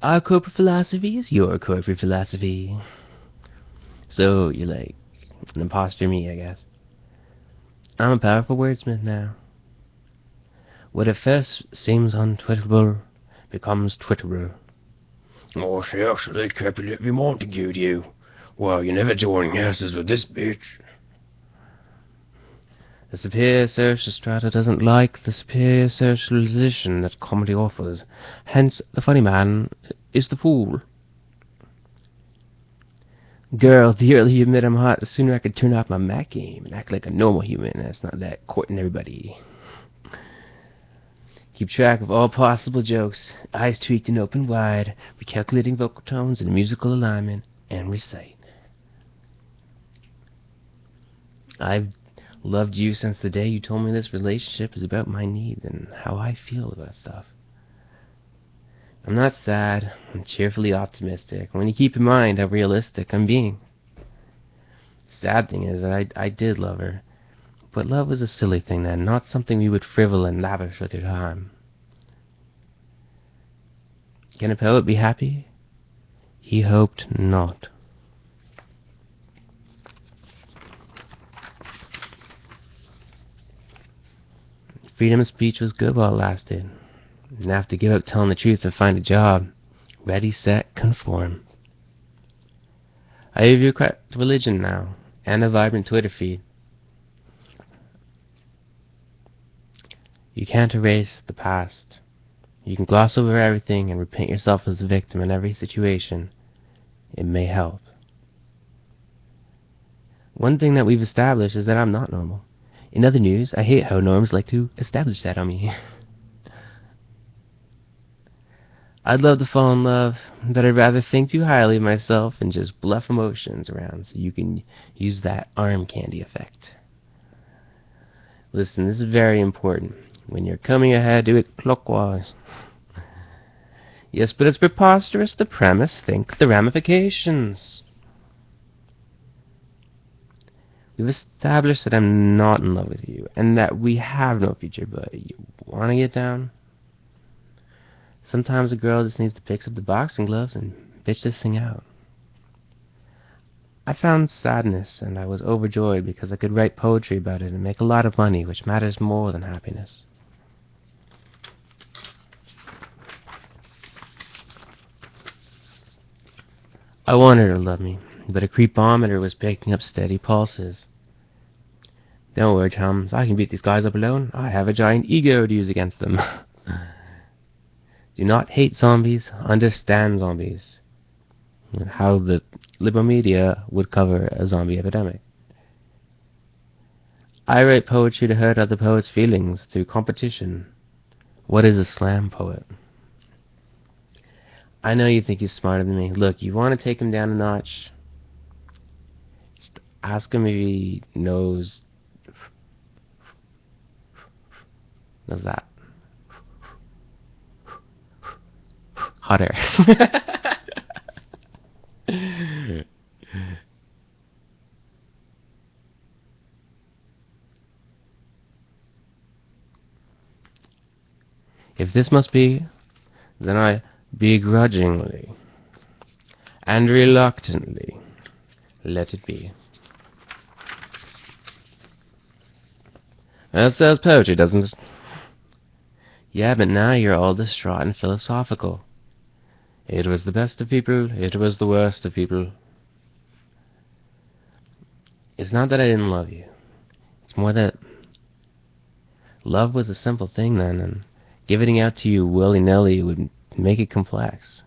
Our corporate philosophy is your corporate philosophy. So you're like an imposter me, I guess. I'm a powerful wordsmith now. What at first seems untwitterable becomes twitterable. Oh, shucks, let Capulet be Montague to you. Well, you're never joining houses with this bitch. The superior social strata doesn't like the superior socialization that comedy offers. Hence, the funny man is the fool. Girl, the earlier you admit I'm hot, the sooner I could turn off my Mac game and act like a normal human that's not that courting everybody. Keep track of all possible jokes, eyes tweaked and open wide, recalculating vocal tones and musical alignment, and recite. I've loved you since the day you told me this relationship is about my needs and how I feel about stuff. I'm not sad, I'm cheerfully optimistic, when you keep in mind how realistic I'm being. The sad thing is that I did love her, but love was a silly thing then, not something we would frivol and lavish with your time. Can a poet be happy? He hoped not. Freedom of speech was good while it lasted. And have to give up telling the truth and find a job. Ready, set, conform. I have your correct religion now, and a vibrant Twitter feed. You can't erase the past. You can gloss over everything and repaint yourself as a victim in every situation. It may help. One thing that we've established is that I'm not normal. In other news, I hate how norms like to establish that on me. I'd love to fall in love, but I'd rather think too highly of myself and just bluff emotions around so you can use that arm candy effect. Listen, this is very important. When you're coming ahead, do it clockwise. Yes, but it's preposterous, the premise. Think the ramifications. We've established that I'm not in love with you, and that we have no future, but you want to get down? Sometimes a girl just needs to pick up the boxing gloves and bitch this thing out. I found sadness, and I was overjoyed because I could write poetry about it and make a lot of money, which matters more than happiness. I wanted her to love me, but a creepometer was picking up steady pulses. Don't worry, chums, I can beat these guys up alone. I have a giant ego to use against them. Do not hate zombies, understand zombies. And how the liberal media would cover a zombie epidemic. I write poetry to hurt other poets' feelings through competition. What is a slam poet? I know you think he's smarter than me. Look, you want to take him down a notch? Just ask him if he knows that. Hot air. If this must be, then I begrudgingly and reluctantly let it be. That sounds poetry, doesn't it? Yeah, but now you're all distraught and philosophical. It was the best of people, it was the worst of people. It's not that I didn't love you. It's more that love was a simple thing then, and giving it out to you willy-nilly would make it complex.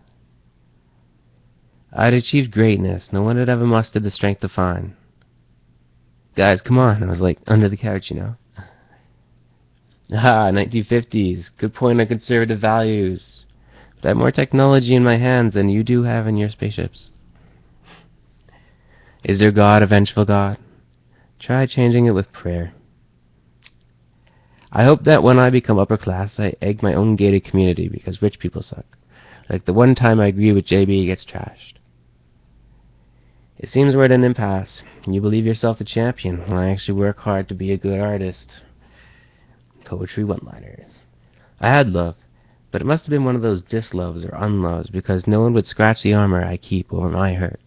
I'd achieved greatness no one had ever mustered the strength to find. Guys, come on, I was like under the couch, you know. 1950s, good point on conservative values. But I have more technology in my hands than you do have in your spaceships. Is your God a vengeful God? Try changing it with prayer. I hope that when I become upper class, I egg my own gated community because rich people suck. Like the one time I agree with JB gets trashed. It seems we're at an impasse. You believe yourself the champion, while I actually work hard to be a good artist. Poetry one-liners. I had love, But it must have been one of those disloves or unloves, because no one would scratch the armor I keep over my hurt.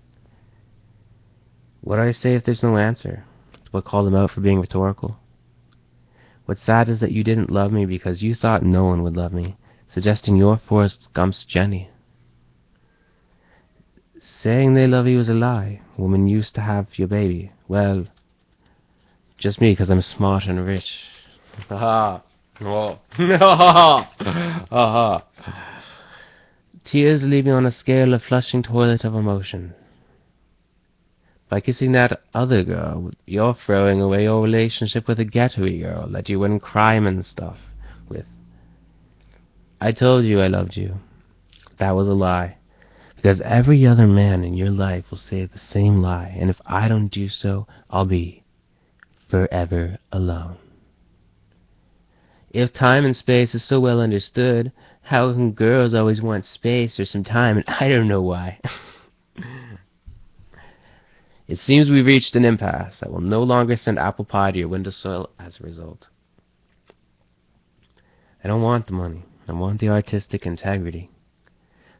What do I say if there's no answer? Do I call them out for being rhetorical? What's sad is that you didn't love me because you thought no one would love me, suggesting your Forrest Gump's Jenny. Saying they love you is a lie. Woman used to have your baby. Well, just me, because I'm smart and rich. Ha ha. Ha ha. Tears leave me on a scale of flushing toilet of emotion. By kissing that other girl, you're throwing away your relationship with a ghetto-y girl that you went crime and stuff with. I told you I loved you. That was a lie. Because every other man in your life will say the same lie, and if I don't do so, I'll be forever alone. If time and space is so well understood, how can girls always want space or some time, and I don't know why. It seems we've reached an impasse. I will no longer send apple pie to your windowsill as a result. I don't want the money. I want the artistic integrity.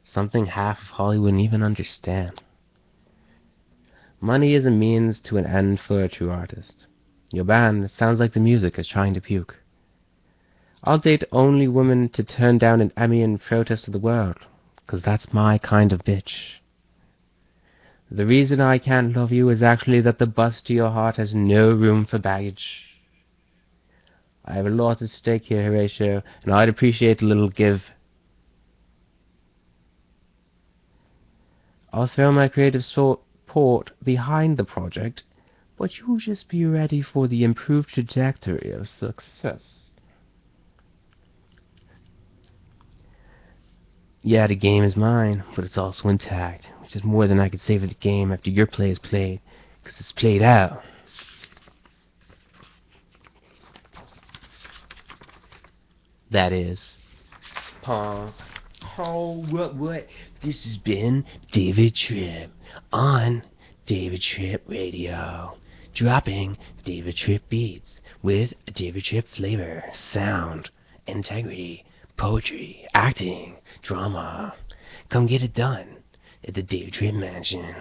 Something half of Hollywood wouldn't even understand. Money is a means to an end for a true artist. Your band sounds like the music is trying to puke. I'll date only women to turn down an Emmy in protest of the world, 'cause that's my kind of bitch. The reason I can't love you is actually that the bus to your heart has no room for baggage. I have a lot at stake here, Horatio, and I'd appreciate a little give. I'll throw my creative support behind the project, but you'll just be ready for the improved trajectory of success. Yeah, the game is mine, but it's also intact, which is more than I could say for the game after your play is played, 'cause it's played out. That is. Oh, what? This has been David Tripp on David Tripp Radio, dropping David Tripp beats with David Tripp flavor, sound, integrity, poetry, acting, drama. Come get it done at the David Tripp Mansion.